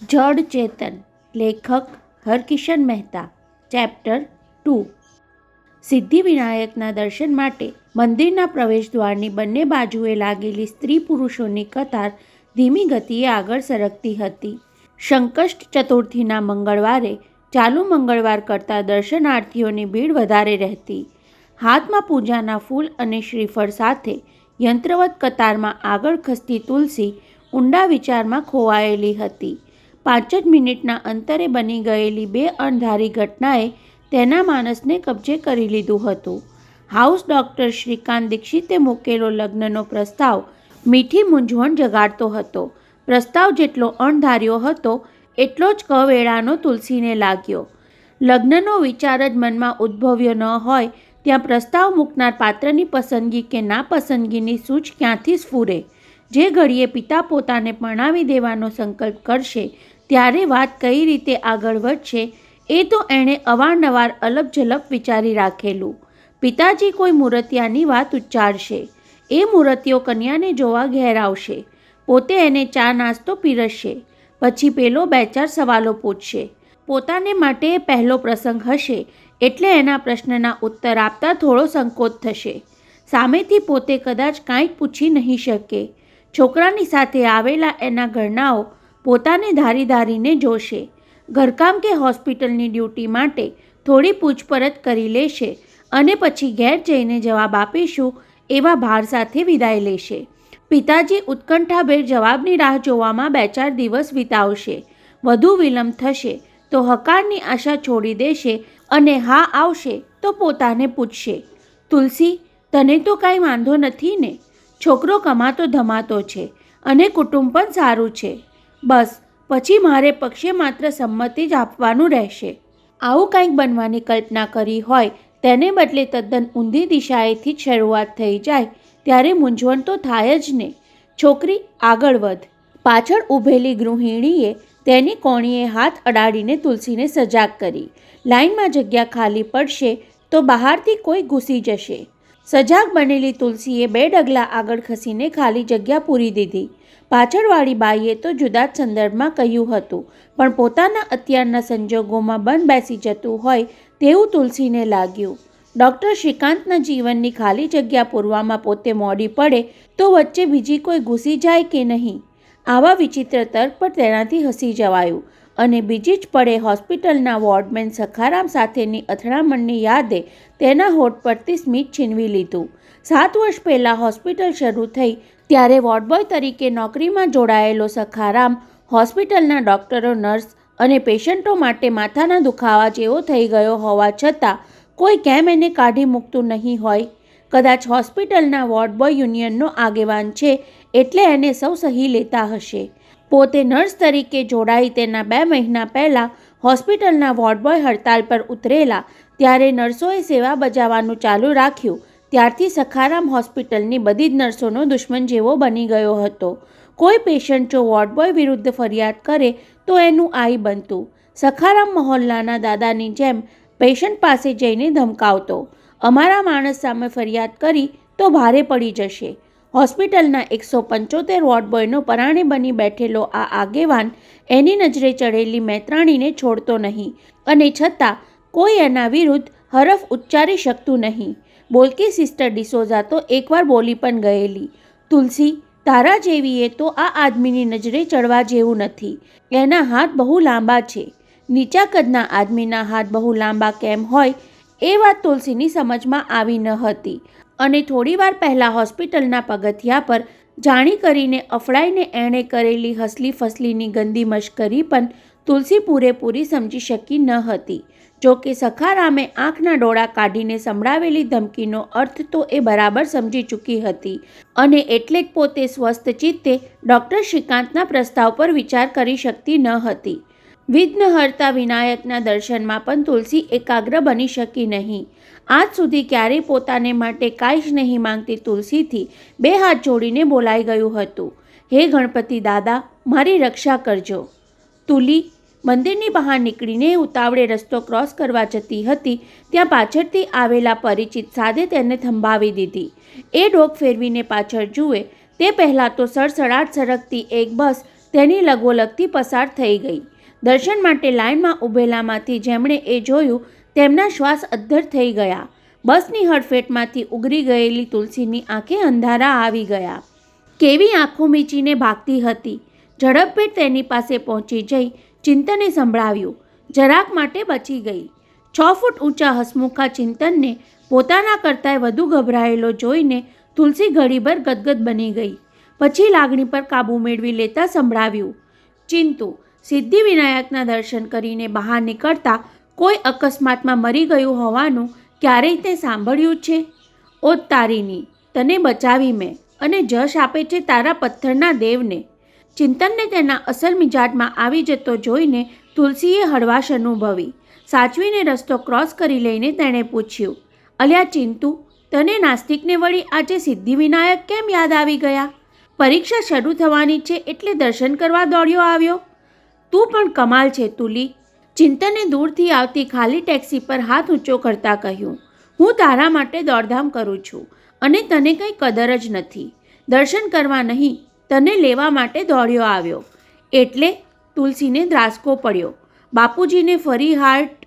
જડ ચેતન. લેખક હરકિશન મહેતા. ચેપ્ટર 2. સિદ્ધિવિનાયકના દર્શન માટે મંદિરના પ્રવેશદ્વારની બંને બાજુએ લાગેલી સ્ત્રી પુરુષોની કતાર ધીમી ગતિએ આગળ સરકતી હતી. સંકષ્ટ ચતુર્થીના મંગળવારે ચાલુ મંગળવાર કરતાં દર્શનાર્થીઓની ભીડ વધારે રહેતી. હાથમાં પૂજાના ફૂલ અને શ્રીફળ સાથે યંત્રવત કતારમાં આગળ ખસતી તુલસી ઊંડા વિચારમાં ખોવાયેલી હતી. 5 જ મિનિટના અંતરે બની ગયેલી બે અણધારી ઘટનાએ તેના માનસને કબજે કરી લીધું હતું. હાઉસ ડૉક્ટર શ્રીકાંત દીક્ષિતે મૂકેલો લગ્નનો પ્રસ્તાવ મીઠી મૂંઝવણ જગાડતો હતો. પ્રસ્તાવ જેટલો અણધાર્યો હતો એટલો જ કવેળાનો તુલસીને લાગ્યો. લગ્નનો વિચાર જ મનમાં ઉદ્ભવ્યો ન હોય ત્યાં પ્રસ્તાવ મૂકનાર પાત્રની પસંદગી કે નાપસંદગીની સૂઝ ક્યાંથી સ્ફુરે? જે ઘડીએ પિતા પોતાને પરણાવી દેવાનો સંકલ્પ કરશે ત્યારે વાત કઈ રીતે આગળ વધશે એ તો એણે અવારનવાર અલપ-ઝલપ વિચારી રાખેલું. પિતાજી કોઈ મૂર્તિયાની વાત ઉચ્ચારશે, એ મૂર્તિઓ કન્યાને જોવા ઘેર આવશે, પોતે એને ચા નાસ્તો પીરસશે, પછી પેલો 2-4 સવાલો પૂછશે. પોતાને માટે એ પહેલો પ્રસંગ હશે એટલે એના પ્રશ્નના ઉત્તર આપતા થોડો સંકોચ થશે. સામેથી પોતે કદાચ કાંઈ પૂછી નહીં શકે. છોકરાની સાથે આવેલા એના ઘરનાઓ પોતાને ધારીને જોશે. ઘરકામ કે હોસ્પિટલની ડ્યુટી માટે થોડી પૂછપરછ કરી લેશે અને પછી ઘેર જઈને જવાબ આપીશું એવા ભાર સાથે વિદાય લેશે. પિતાજી ઉત્કંઠાભેર જવાબની રાહ જોવામાં 2-4 દિવસ વિતાવશે. વધુ વિલંબ થશે તો હકારની આશા છોડી દેશે અને હા આવશે તો પોતાને પૂછશે, તુલસી, તને તો કાંઈ વાંધો નથી ને? છોકરો કમાતો ધમાતો છે અને કુટુંબ પણ સારું છે. બસ પછી મારે પક્ષે માત્ર સંમતિ જ આપવાનું રહેશે. આવું કંઈક બનવાની કલ્પના કરી હોય તેને બદલે તદ્દન ઊંધી દિશાએથી જ શરૂઆત થઈ જાય ત્યારે મૂંઝવણ તો થાય જ ને. છોકરી, આગળ વધ. પાછળ ઊભેલી ગૃહિણીએ તેની કોણીએ હાથ અડાડીને તુલસીને સજાગ કરી. લાઈનમાં જગ્યા ખાલી પડશે તો બહારથી કોઈ ઘૂસી જશે. સજાગ બનેલી તુલસીએ 2 ડગલા આગળ ખસીને ખાલી જગ્યા પૂરી દીધી. પાછળવાળી બાઈએ તો જુદા જ સંદર્ભમાં કહ્યું હતું, પણ પોતાના અત્યારના સંજોગોમાં બંધ બેસી જતું હોય તેવું તુલસીને લાગ્યું. ડૉક્ટર શ્રીકાંતના જીવનની ખાલી જગ્યા પૂરવામાં પોતે મોડી પડે તો વચ્ચે બીજી કોઈ ઘૂસી જાય કે નહીં? આવા વિચિત્ર તર્ક પર તેનાથી હસી જવાયું અને બીજી જ પડે હોસ્પિટલના વોર્ડમેન સખારામ સાથેની અથડામણની યાદે તેના હોઠ પરથી સ્મિત છીનવી લીધું. 7 વર્ષ પહેલાં હોસ્પિટલ શરૂ થઈ ત્યારે વોર્ડબોય તરીકે નોકરીમાં જોડાયેલો સખારામ હોસ્પિટલના ડૉક્ટરો, નર્સ અને પેશન્ટો માટે માથાના દુખાવા જેવો થઈ ગયો હોવા છતાં કોઈ કેમ એને કાઢી મૂકતું નહીં હોય? કદાચ હોસ્પિટલના વોર્ડબોય યુનિયનનો આગેવાન છે એટલે એને સૌ સહી લેતા હશે. પોતે નર્સ તરીકે જોડાઈ તેના 2 મહિના પહેલાં હોસ્પિટલના વોર્ડબોય હડતાલ પર ઉતરેલા ત્યારે નર્સોએ સેવા બજાવવાનું ચાલુ રાખ્યું ત્યારથી સખારામ હોસ્પિટલની બધી જ નર્સોનો દુશ્મન જેવો બની ગયો હતો. કોઈ પેશન્ટ જો વોર્ડબોય વિરુદ્ધ ફરિયાદ કરે તો એનું આઈ બનતું. સખારામ મહોલ્લાના દાદાની જેમ પેશન્ટ પાસે જઈને ધમકાવતો, અમારા માણસ સામે ફરિયાદ કરી તો ભારે પડી જશે. હોસ્પિટલના 175 વોર્ડબોયનો પરાણે બની બેઠેલો આ આગેવાન એની નજરે ચડેલી મૈત્રાણીને છોડતો નહીં અને છતાં કોઈ એના વિરુદ્ધ હરફ ઉચ્ચારી શકતું નહીં. બોલકી સિસ્ટર ડિસોઝા તો એકવાર બોલી પણ ગયેલી, તુલસી, તારા જેવીએ તો આ આદમીની નજરે ચડવા જેવું નથી. એના હાથ બહુ લાંબા છે. નીચા કદના આદમીના હાથ બહુ લાંબા કેમ હોય એ વાત તુલસીની સમજમાં આવી ન હતી અને થોડીવાર પહેલાં હોસ્પિટલના પગથિયા પર જાણી કરીને અફડાઈને એણે કરેલી હસલી ફસલીની ગંદી મશ્કરી પણ તુલસી પૂરેપૂરી સમજી શકી ન હતી. જોકે સખારામે આંખના ડોળા કાઢીને સંભળાવેલી ધમકીનો અર્થ તો એ બરાબર સમજી ચૂકી હતી અને એટલે જ પોતે સ્વસ્થ ચિત્તે ડૉક્ટર શ્રીકાંતના પ્રસ્તાવ પર વિચાર કરી શકતી ન હતી. વિઘ્નહર્તા વિનાયકના દર્શનમાં પણ તુલસી એકાગ્ર બની શકી નહીં. આજ સુધી ક્યારેય પોતાને માટે કાંઈ જ નહીં માંગતી તુલસીથી 2 હાથ જોડીને બોલાઈ ગયું હતું, હે ગણપતિ દાદા, મારી રક્ષા કરજો. તુલી મંદિરની બહાર નીકળીને ઉતાવળે રસ્તો ક્રોસ કરવા જતી હતી ત્યાં પાછળથી આવેલા પરિચિત સાદે તેને થંભાવી દીધી. એ ડોક ફેરવીને પાછળ જુએ તે પહેલાં તો સડસડાટ સરકતી એક બસ તેની લગોલગથી પસાર થઈ ગઈ. દર્શન માટે લાઇનમાં ઊભેલામાંથી જેમણે એ જોયું તેમના શ્વાસ અદ્ધર થઈ ગયા. બસની હડફેટમાંથી ઉગરી ગયેલી તુલસીની આંખે અંધારા આવી ગયા. કેવી આંખો મીચીને ભાગતી હતી. ઝડપભેર તેની પાસે પહોંચી જઈ ચિંતને સંભળાવ્યું. જરાક માટે બચી ગઈ. 6 ફૂટ ઊંચા હસમુખા ચિંતનને પોતાના કરતાંય વધુ ગભરાયેલો જોઈને તુલસી ઘડીભર ગદગદ બની ગઈ. પછી લાગણી પર કાબૂ મેળવી લેતા સંભળાવ્યું. ચિંતુ, સિદ્ધિવિનાયકના દર્શન કરીને બહાર નીકળતા કોઈ અકસ્માતમાં મરી ગયું હોવાનું ક્યારેય તે સાંભળ્યું છે? ઓ તારીની, તને બચાવી મેં, અને જશ આપે છે તારા પથ્થરના દેવને. ચિંતનને તેના અસલ મિજાજમાં આવી જતો જોઈને તુલસીએ હળવાશ અનુભવી. સાચવીને રસ્તો ક્રોસ કરી લઈને તેણે પૂછ્યું, અલ્યા ચિંતુ, તને નાસ્તિકને વળી આજે સિદ્ધિવિનાયક કેમ યાદ આવી ગયા? પરીક્ષા શરૂ થવાની છે એટલે દર્શન કરવા દોડ્યો આવ્યો? તું પણ કમાલ છે તુલી. ચિંતને દૂરથી આવતી ખાલી ટેક્સી પર હાથ ઊંચો કરતા કહ્યું, હું તારા માટે દોડધામ કરું છું અને તને કંઈ કદર જ નથી. દર્શન કરવા નહીં, તને લેવા માટે દોડ્યો આવ્યો. એટલે? તુલસીને ધ્રાસકો પડ્યો. બાપુજીને ફરી હાર્ટ?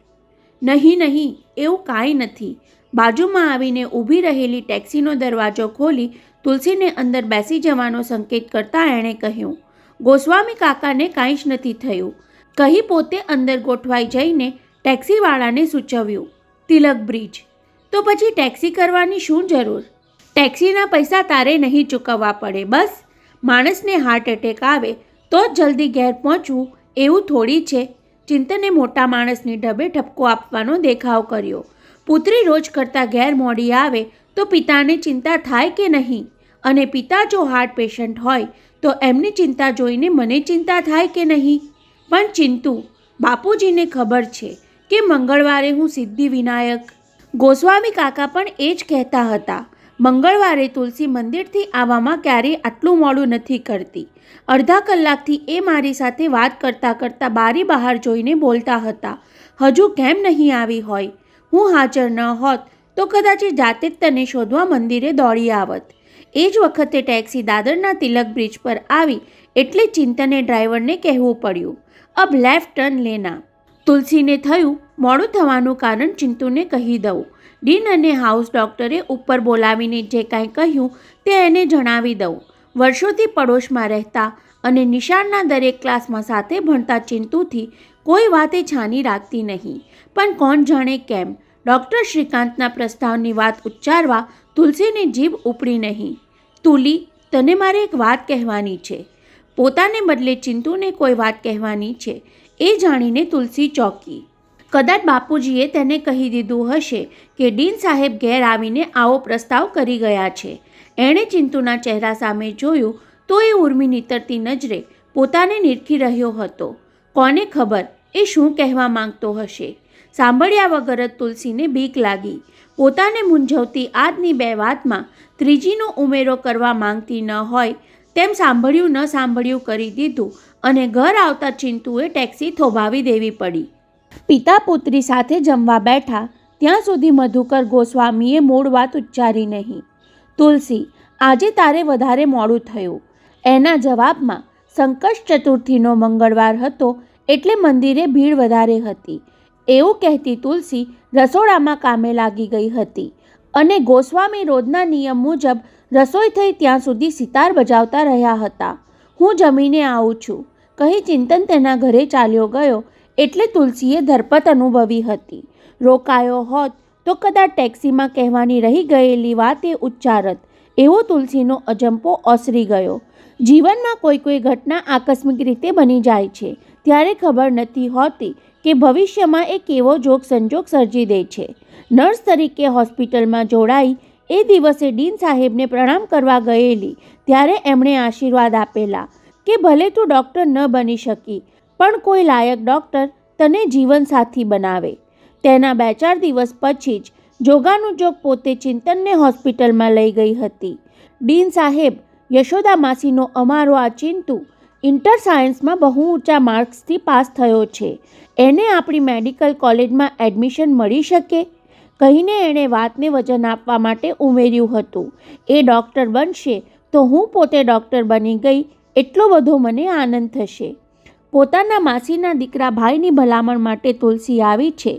નહીં, એવું કાંઈ નથી. બાજુમાં આવીને ઊભી રહેલી ટેક્સીનો દરવાજો ખોલી તુલસીને અંદર બેસી જવાનો સંકેત કરતાં એણે કહ્યું, ગોસ્વામી કાકાને કાંઈ જ નથી થયું, કહી પોતે અંદર ગોઠવાઈ જઈને ટેક્સીવાળાને સૂચવ્યું, તિલક બ્રિજ. તો પછી ટેક્સી કરવાની શું જરૂર? ટેક્સીના પૈસા તારે નહીં ચૂકવવા પડે. બસ, માણસને હાર્ટ એટેક આવે તો જ જલ્દી ઘેર પહોંચવું એવું થોડી છે. ચિંતને મોટા માણસની ઢબે ઠપકો આપવાનો દેખાવ કર્યો. પુત્રી રોજ કરતાં ઘેર મોડી આવે તો પિતાને ચિંતા થાય કે નહીં? અને પિતા જો હાર્ટ પેશન્ટ હોય તો એમની ચિંતા જોઈને મને ચિંતા થાય કે નહીં? પણ ચિંતુ, બાપુજીને ખબર છે કે મંગળવારે હું સિદ્ધિવિનાયક. ગોસ્વામી કાકા પણ એ જ કહેતા હતા. મંગળવારે તુલસી મંદિરથી આવવામાં ક્યારેય આટલું મોડું નથી કરતી. અડધા કલાકથી એ મારી સાથે વાત કરતાં બારી બહાર જોઈને બોલતા હતા. હજુ કેમ નહીં આવી હોય? હું હાજર ન હોત તો કદાચ જાતે જ તને શોધવા મંદિરે દોડી આવત. એ જ વખતે ટેક્સી દાદરના તિલક બ્રિજ પર આવી એટલે ચિંતને ડ્રાઈવરને કહેવું પડ્યું, અબ લેફ્ટ ટર્ન લેના. તુલસીને થયું મોડું થવાનું કારણ ચિંતુને કહી દઉં. ડીન અને હાઉસ ડૉક્ટરે ઉપર બોલાવીને જે કાંઈ કહ્યું તે એને જણાવી દઉં. વર્ષોથી પડોશમાં રહેતા અને નિશાળના દરેક ક્લાસમાં સાથે ભણતા ચિંતુથી કોઈ વાતે છાની રાખતી નહીં. પણ કોણ જાણે કેમ ડૉક્ટર શ્રીકાંતના પ્રસ્તાવની વાત ઉચ્ચારવા તુલસીને જીભ ઉપડી નહીં. તુલી, તને મારે એક વાત કહેવાની છે. પોતાને બદલે ચિંતુને કોઈ વાત કહેવાની છે એ જાણીને તુલસી ચોંકી. કદાચ બાપુજીએ તેને કહી દીધું હશે કે ડીન સાહેબ ઘેર આવીને આવો પ્રસ્તાવ કરી ગયા છે. એણે ચિંતુના ચહેરા સામે જોયું તો એ ઉર્મી નીતરતી નજરે પોતાને નિરખી રહ્યો હતો. કોને ખબર એ શું કહેવા માંગતો હશે? સાંભળ્યા વગર જ તુલસીને બીક લાગી. પોતાને મૂંઝવતી આજની બે વાતમાં ત્રીજીનો ઉમેરો કરવા માંગતી ન હોય તેમ સાંભળ્યું ન સાંભળ્યું કરી દીધું અને ઘર આવતા ચિંતુએ ટેક્સી થોભાવી દેવી પડી. પિતા પુત્રી સાથે જમવા બેઠા ત્યાં સુધી મધુકર ગોસ્વામીએ મૂળ વાત ઉચ્ચારી નહીં. તુલસી, આજે તારે વધારે મોડું થયું. એના જવાબમાં સંકષ્ટ ચતુર્થીનો મંગળવાર હતો એટલે મંદિરે ભીડ વધારે હતી એવું કહેતી તુલસી રસોડામાં કામે લાગી ગઈ હતી અને ગોસ્વામી રોજના નિયમ મુજબ રસોઈ થઈ ત્યાં સુધી સિતાર બજાવતા રહ્યા હતા. હું જમીને આવું છું કહી ચિંતન તેના ઘરે ચાલ્યો ગયો એટલે તુલસીએ ધરપત અનુભવી હતી. રોકાયો હોત તો કદાચ ટેક્સીમાં કહેવાની રહી ગયેલી વાત એ ઉચ્ચારત એવો તુલસીનો અજંપો ઓસરી ગયો. જીવનમાં કોઈ ઘટના આકસ્મિક રીતે બની જાય છે ત્યારે ખબર નથી હોતી કે ભવિષ્યમાં એ કેવો જોગ સંજોગ સર્જી દે છે. નર્સ તરીકે હોસ્પિટલમાં જોડાઈ એ દિવસે ડીન સાહેબને પ્રણામ કરવા ગયેલી ત્યારે એમણે આશીર્વાદ આપેલા કે ભલે તું ડૉક્ટર ન બની શકી પણ કોઈ લાયક ડૉક્ટર તને જીવનસાથી બનાવે. તેના 2-4 દિવસ પછી જ જોગાનું જોગ પોતે ચિંતનને હોસ્પિટલમાં લઈ ગઈ હતી. ડીન સાહેબ, યશોદા માસીનો અમારો આ ચિંતુ ઇન્ટર સાયન્સમાં બહુ ઊંચા માર્ક્સથી પાસ થયો છે. એને આપણી મેડિકલ કોલેજમાં એડમિશન મળી શકે કહીને એણે વાતને વજન આપવા માટે ઉમેર્યું હતું. એ ડૉક્ટર બનશે તો હું પોતે ડૉક્ટર બની ગઈ એટલો બધો મને આનંદ થશે. પોતાના માસીના દીકરા ભાઈની ભલામણ માટે તુલસી આવી છે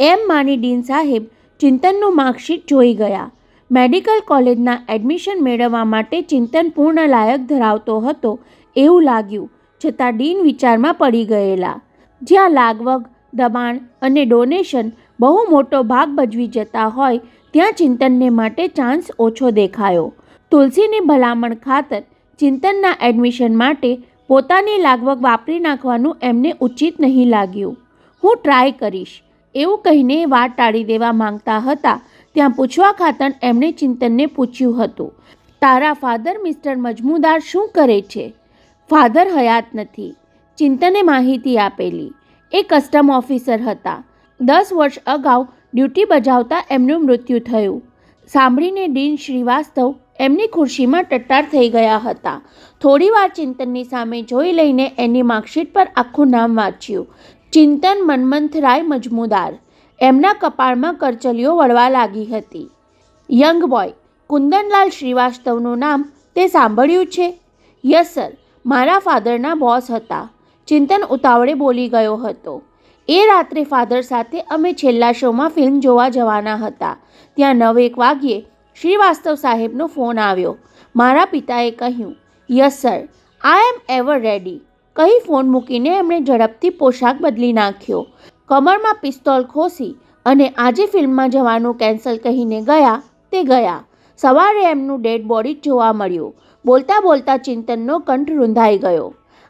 એમ માની ડીન સાહેબ ચિંતનનું માર્કશીટ જોઈ ગયા. મેડિકલ કોલેજના એડમિશન મેળવવા માટે ચિંતન પૂર્ણ લાયક ધરાવતો હતો એવું લાગ્યું, છતાં ડીન વિચારમાં પડી ગયેલા. જ્યાં લાગવગ, દબાણ અને ડોનેશન બહુ મોટો ભાગ ભજવી જતા હોય ત્યાં ચિંતનને માટે ચાન્સ ઓછો દેખાયો. તુલસીની ભલામણ ખાતર ચિંતનના એડમિશન માટે પોતાની લાગવગ વાપરી નાખવાનું એમને ઉચિત નહીં લાગ્યું. હું ટ્રાય કરીશ એવું કહીને વાત ટાળી દેવા માંગતા હતા ત્યાં પૂછવા ખાતર એમણે ચિંતનને પૂછ્યું હતું, તારા ફાધર મિસ્ટર મજમુદાર શું કરે છે? ફાધર હયાત નથી, ચિંતને માહિતી આપેલી. એ કસ્ટમ ઓફિસર હતા. 10 વર્ષ અગાઉ ડ્યુટી બજાવતા એમનું મૃત્યુ થયું. સાંભળીને ડીન શ્રીવાસ્તવ એમની ખુરશીમાં ટટ્ટાર થઈ ગયા હતા. થોડીવાર ચિંતનની સામે જોઈ લઈને એની માર્કશીટ પર આખું નામ વાંચ્યું, ચિંતન મન્મથરાય મજમુદાર. એમના કપાળમાં કરચલીઓ વળવા લાગી હતી. યંગ બોય, કુંદનલાલ શ્રીવાસ્તવનું નામ તે સાંભળ્યું છે? યસ સર, મારા ફાધરના બોસ હતા. ચિંતન ઉતાવળે બોલી ગયો હતો. એ રાત્રે ફાધર સાથે અમે છેલ્લા શોમાં ફિલ્મ જોવા જવાના હતા. ત્યાં 9 વાગ્યે શ્રીવાસ્તવ સાહેબનો ફોન આવ્યો. મારા પિતાએ કહ્યું, યસ સર, આઈ એમ એવર રેડી કહી ફોન મૂકીને એમણે ઝડપથી પોશાક બદલી નાખ્યો. કમરમાં પિસ્તોલ ખોસી અને આજે ફિલ્મમાં જવાનું કેન્સલ કહીને ગયા તે ગયા. સવારે એમનું ડેડ બોડી જોવા મળ્યું. બોલતા બોલતા ચિંતનનો કંઠ રૂંધાઈ ગયો.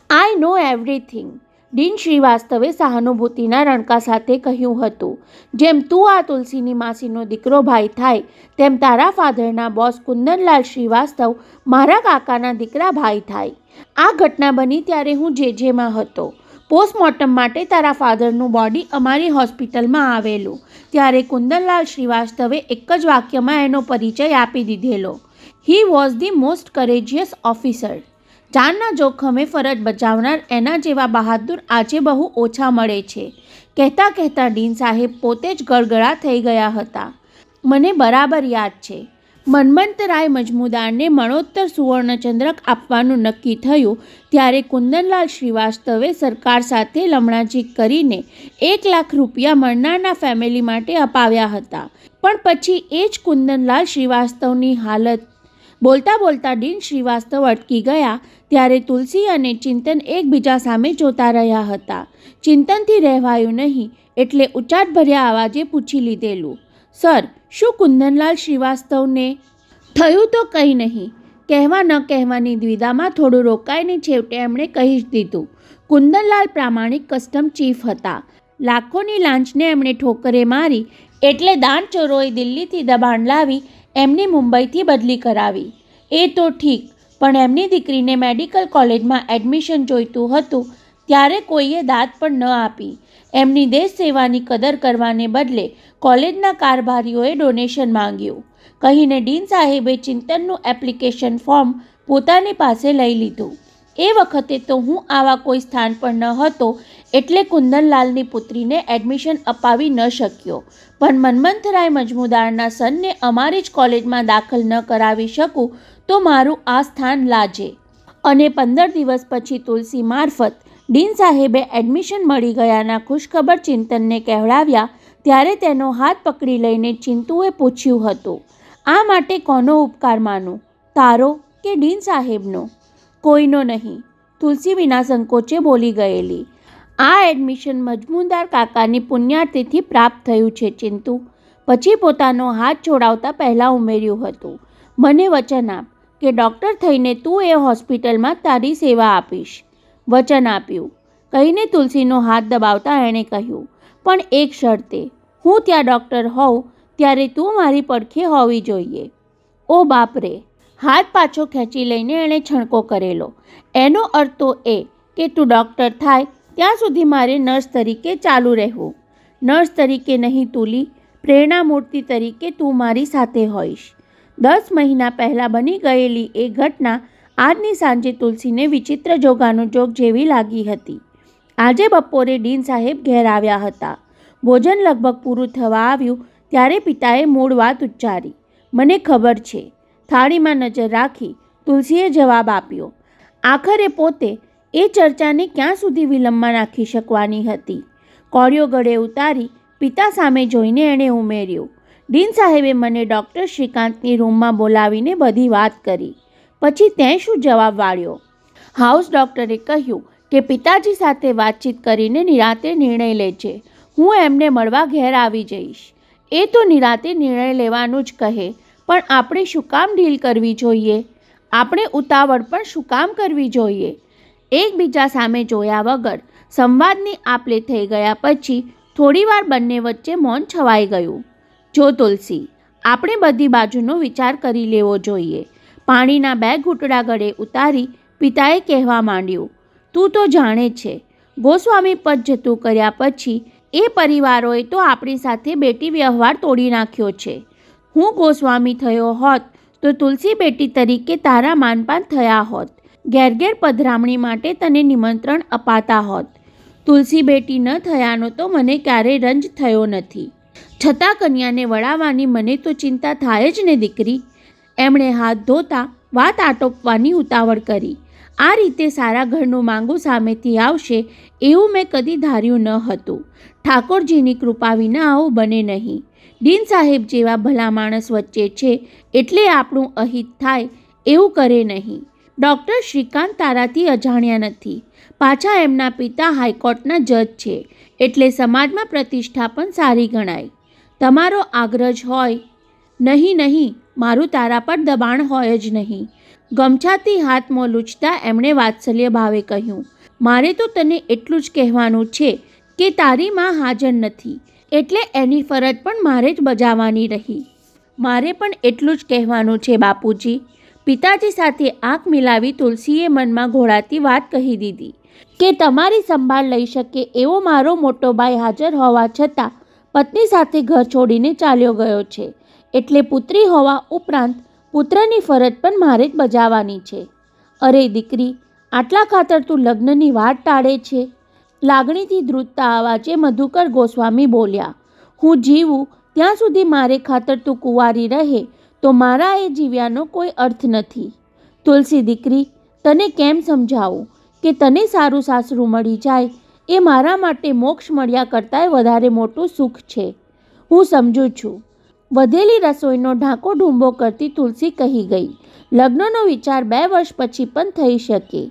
આઈ નો એવરીથિંગ, ડીન શ્રીવાસ્તવે સહાનુભૂતિના રણકા સાથે કહ્યું હતું. જેમ તું આ તુલસીની માસીનો દીકરો ભાઈ થાય તેમ તારા ફાધરના બોસ કુંદનલાલ શ્રીવાસ્તવ મારા કાકાના દીકરા ભાઈ થાય. આ ઘટના બની ત્યારે હું જેમાં હતો. પોસ્ટમોર્ટમ માટે તારા ફાધરનું બોડી અમારી હોસ્પિટલમાં આવેલું. ત્યારે કુંદનલાલ શ્રીવાસ્તવે એક જ વાક્યમાં એનો પરિચય આપી દીધેલો, he was the most courageous officer. જાનના જોખમે ફરજ બજાવનાર એના જેવા બહાદુર આજે બહુ ઓછા મળે છે. કહેતા કહેતા ડીન સાહેબ પોતે જ ગળગળા થઈ ગયા હતા. મને બરાબર યાદ છે, મન્મથરાય મજમુદારને મરણોત્તર સુવર્ણચંદ્રક આપવાનું નક્કી થયું ત્યારે કુંદનલાલ શ્રીવાસ્તવે સરકાર સાથે લમણાજી કરીને 1 લાખ રૂપિયા મરનારના ફેમિલી માટે અપાવ્યા હતા. પણ પછી એ જ કુંદનલાલ શ્રીવાસ્તવની હાલત. બોલતા બોલતા ડીન શ્રીવાસ્તવ અટકી ગયા ત્યારે તુલસી અને ચિંતન એકબીજા સામે જોતા રહ્યા હતા. ચિંતનથી રહેવાયું નહીં એટલે ઉચાટભર્યા અવાજે પૂછી લીધેલું, સર, શું કુંદનલાલ શ્રીવાસ્તવને? થયું તો કંઈ નહીં. કહેવા ન કહેવાની દ્વિધામાં થોડું રોકાઈને છેવટે એમણે કહી જ દીધું. કુંદનલાલ પ્રામાણિક કસ્ટમ ચીફ હતા. લાખોની લાંચને એમણે ઠોકરે મારી એટલે દાણચોરોએ દિલ્હીથી દબાણ લાવી એમની મુંબઈથી બદલી કરાવી. એ તો ઠીક, પણ એમની દીકરીને મેડિકલ કોલેજમાં એડમિશન જોઈતું હતું ત્યારે કોઈએ દાદ પણ ન આપી. એમની દેશ સેવાની કદર કરવાને બદલે કોલેજના કારભારીઓએ ડોનેશન માંગ્યું કહીને ડીન સાહેબે ચિંતનનું એપ્લિકેશન ફોર્મ પોતાની પાસે લઈ લીધું. એ વખતે તો હું આવા કોઈ સ્થાન પર ન હતો એટલે કુંદનલાલની પુત્રીને એડમિશન અપાવી ન શક્યો, પણ મન્મથરાય મજમુદારના સનને અમારી જ કોલેજમાં દાખલ ન કરાવી શકું તો મારું આ સ્થાન લાજે. અને 15 દિવસ પછી તુલસી મારફત ડીન સાહેબે એડમિશન મળી ગયાના ખુશખબર ચિંતનને કહેવડાવ્યા ત્યારે તેનો હાથ પકડી લઈને ચિંતુએ પૂછ્યું હતું, આ માટે કોનો ઉપકાર માનું, તારો કે ડીન સાહેબનો? કોઈનો નહીં, તુલસી વિના સંકોચે બોલી ગયેલી. આ એડમિશન મજમુદાર કાકાની પુણ્યાર્થીથી પ્રાપ્ત થયું છે ચિંતુ. પછી પોતાનો હાથ છોડાવતા પહેલાં ઉમેર્યું હતું, મને વચન આપ કે ડૉક્ટર થઈને તું એ હોસ્પિટલમાં તારી સેવા આપીશ. વચન આપ્યું કહીને તુલસીનો હાથ દબાવતા એણે કહ્યું, પણ એક શરતે, હું ત્યાં ડૉક્ટર હોઉં ત્યારે તું મારી પડખે હોવી જોઈએ. ઓ બાપરે! હાથ પાછો ખેંચી લઈને એણે છણકો કરેલો. એનો અર્થ તો એ કે તું ડૉક્ટર થાય ત્યાં સુધી મારે નર્સ તરીકે ચાલુ રહેવું. નર્સ તરીકે નહીં તુલી, પ્રેરણામૂર્તિ તરીકે તું મારી સાથે હોઈશ. 10 મહિના પહેલાં બની ગયેલી એ ઘટના આજની સાંજે તુલસીને વિચિત્ર જોગાનુજોગ જેવી લાગી હતી. આજે બપોરે ડીન સાહેબ ઘેર આવ્યા હતા. ભોજન લગભગ પૂરું થવા આવ્યું ત્યારે પિતાએ મૂળ વાત ઉચ્ચારી, મને ખબર છે. થાળીમાં નજર રાખી તુલસીએ જવાબ આપ્યો, આખરે પોતે એ ચર્ચાને ક્યાં સુધી વિલંબમાં નાખી શકવાની હતી. કોળિયો ગળે ઉતારી પિતા સામે જોઈને એણે ઉમેર્યું, ડીન સાહેબે મને ડૉક્ટર શ્રીકાંતની રૂમમાં બોલાવીને બધી વાત કરી. પછી તેં શું જવાબ વાળ્યો? હાઉસ ડૉક્ટરે કહ્યું કે પિતાજી સાથે વાતચીત કરીને નિરાતે નિર્ણય લેજે. હું એમને મળવા ઘેર આવી જઈશ. એ તો નિરાતે નિર્ણય લેવાનું જ કહે, પણ આપણે શું કામ ડીલ કરવી જોઈએ? આપણે ઉતાવળ પણ શું કામ કરવી જોઈએ? એકબીજા સામે જોયા વગર સંવાદની આપલે થઈ ગયા પછી થોડીવાર બંને વચ્ચે મૌન છવાઈ ગયું. જો તુલસી, આપણે બધી બાજુનો વિચાર કરી લેવો જોઈએ. પાણીના 2 ઘૂંટડા ગળે ઉતારી પિતાએ કહેવા માંડ્યું, તું તો જાણે છે, ગોસ્વામી પદ જતું કર્યા પછી એ પરિવારોએ તો આપણી સાથે બેટી વ્યવહાર તોડી નાખ્યો છે. હું ગોસ્વામી થયો હોત તો તુલસી બેટી તરીકે તારા માનપાન થયા હોત. ઘેર ઘેર પધરામણી માટે તને નિમંત્રણ અપાતા હોત. તુલસી બેટી ન થયાનો તો મને ક્યારેય રંજ થયો નથી. છતાં કન્યાને વળાવવાની મને તો ચિંતા થાય જ ને દીકરી. એમણે હાથ ધોતા વાત આટોપવાની ઉતાવળ કરી. આ રીતે સારા ઘરનું માંગુ સામેથી આવશે એવું મેં કદી ધાર્યું ન હતું. ઠાકોરજીની કૃપા વિના આવું બને નહીં. ડીન સાહેબ જેવા ભલા માણસ વચ્ચે છે એટલે આપણું અહિત થાય એવું કરે નહીં. ડૉક્ટર શ્રીકાંત તારાથી અજાણ્યા નથી. પાછા એમના પિતા હાઈકોર્ટના જજ છે, એટલે સમાજમાં પ્રતિષ્ઠા પણ સારી ગણાય. તમારો આગ્રહ જ હોય. નહીં, મારું તારા પર દબાણ હોય જ નહીં. ગમછાથી હાથ મોં લૂછતા એમણે વાત્સલ્ય ભાવે કહ્યું, મારે તો તને એટલું જ કહેવાનું છે કે તારી માં હાજર નથી, એટલે એની ફરજ પણ મારે જ બજાવવાની રહી. મારે પણ એટલું જ કહેવાનું છે બાપુજી. પિતાજી સાથે આંખ મિલાવી તુલસીએ મનમાં ઘોળાતી વાત કહી દીધી કે તમારી સંભાળ લઈ શકે એવો મારો મોટો ભાઈ હાજર હોવા છતાં પત્ની સાથે ઘર છોડીને ચાલ્યો ગયો છે, એટલે પુત્રી હોવા ઉપરાંત પુત્રની ફરજ પણ મારે જ બજાવવાની છે. અરે દીકરી, આટલા ખાતર તું લગ્નની વાત ટાળે છે? લાગણીથી ધ્રુજતા અવાજે મધુકર ગોસ્વામી બોલ્યા, હું જીવું ત્યાં સુધી મારે ખાતર તું કુંવારી રહે તો મારા એ જીવ્યાનો કોઈ અર્થ નથી. તુલસી દીકરી, તને કેમ સમજાવું કે તને સારું સાસરું મળી જાય એ મારા માટે મોક્ષ મળ્યા કરતાંય વધારે મોટું સુખ છે. હું સમજું છું. વધેલી રસોઈનો ઢાંકો ઢૂંબો કરતી તુલસી કહી ગઈ, લગ્નનો વિચાર 2 વર્ષ પછી પણ થઈ શકે.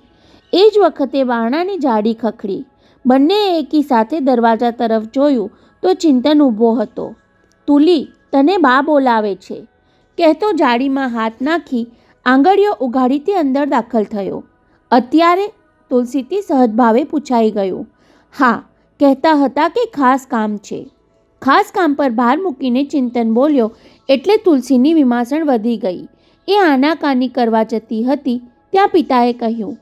એ જ વખતે બારણાની જાળી ખખડી. બંનેએ એકી સાથે દરવાજા તરફ જોયું તો ચિંતન ઊભો હતો. તુલી, તને બા બોલાવે છે, કહેતો જાળીમાં હાથ નાખી આંગળીઓ ઉઘાડી તે અંદર દાખલ થયો. અત્યારે? તુલસીથી સહજભાવે પૂછાઈ ગયું. હા, કહેતા હતા કે ખાસ કામ છે. ખાસ કામ પર ભાર મૂકીને ચિંતન બોલ્યો એટલે તુલસીની વિમાસણ વધી ગઈ. એ આનાકાની કરવા જતી હતી ત્યાં પિતાએ કહ્યું,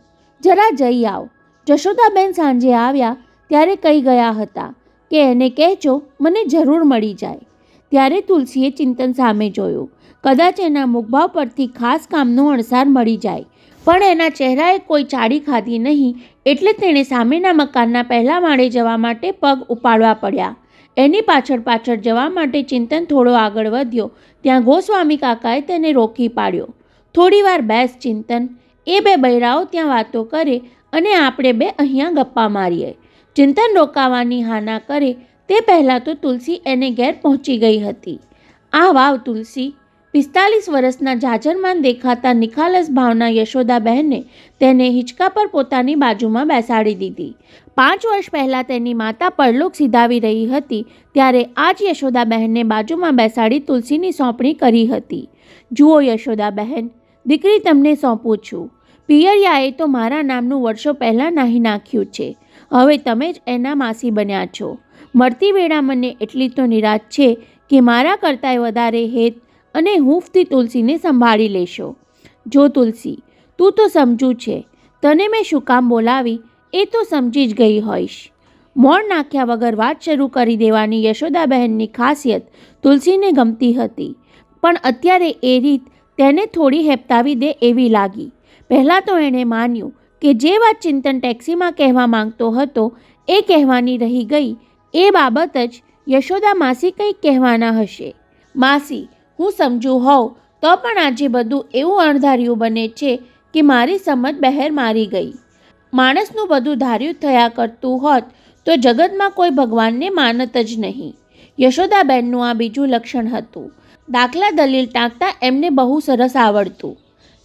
જરા જઈ આવ. જશોદાબેન સાંજે આવ્યા ત્યારે કહી ગયા હતા કે એને કહેજો મને જરૂર મળી જાય. ત્યારે તુલસીએ ચિંતન સામે જોયું. કદાચ એના મુખભાવ પરથી ખાસ કામનો અણસાર મળી જાય, પણ એના ચહેરાએ કોઈ ચાડી ખાધી નહીં, એટલે તેણે સામેના મકાનના પહેલા માળે જવા માટે પગ ઉપાડવા પડ્યા. એની પાછળ જવા માટે ચિંતન થોડો આગળ વધ્યો ત્યાં ગોસ્વામી કાકાએ તેને રોકી પાડ્યો. થોડીવાર બેસ ચિંતન, એ 2 બૈરાઓ ત્યાં વાતો કરે અને આપણે 2 અહીંયા ગપ્પા મારીએ. ચિંતન રોકાવાની હાના કરે તે પહેલાં તો તુલસી એને ઘેર પહોંચી ગઈ હતી. આ વાવ તુલસી! 45 વર્ષના જાજરમાન દેખાતા નિખાલસ ભાવના યશોદાબહેને તેને હિંચકા પર પોતાની બાજુમાં બેસાડી દીધી. 5 વર્ષ પહેલાં તેની માતા પરલોક સિધાવી રહી હતી ત્યારે આ જ યશોદાબહેનને બાજુમાં બેસાડી તુલસીની સોંપણી કરી હતી. જુઓ યશોદાબહેન, દીકરી તમને સોંપું છું. પિયરિયાએ તો મારા નામનું વર્ષો પહેલાં નાહી નાખ્યું છે. હવે તમે જ એના માસી બન્યા છો. મળતી વેળા મને એટલી તો નિરાશ છે કે મારા કરતાંય વધારે હેત અને હૂંફથી તુલસીને સંભાળી લેશો. જો તુલસી, તું તો સમજુ છે, તને મેં શું કામ બોલાવી એ તો સમજી જ ગઈ હોઈશ. મોણ નાખ્યા વગર વાત શરૂ કરી દેવાની યશોદાબહેનની ખાસિયત તુલસીને ગમતી હતી, પણ અત્યારે એ રીત તેને થોડી હેપતાવી દે એવી લાગી. પહેલાં તો એણે માન્યું કે જે વાત ચિંતન ટેક્સીમાં કહેવા માંગતો હતો એ કહેવાની રહી ગઈ. એ બાબત જ યશોદા માસી કંઈક કહેવાના હશે. માસી, હું સમજુ હોઉં તો પણ આજે બધું એવું અણધાર્યું બને છે કે મારી સમજ બહેર મારી ગઈ. માણસનું બધું ધાર્યું થયા કરતું હોત તો જગતમાં કોઈ ભગવાનને માનત જ નહીં. યશોદાબેનનું આ બીજું લક્ષણ હતું. દાખલા દલીલ ટાંકતા એમને બહુ સરસ આવડતું.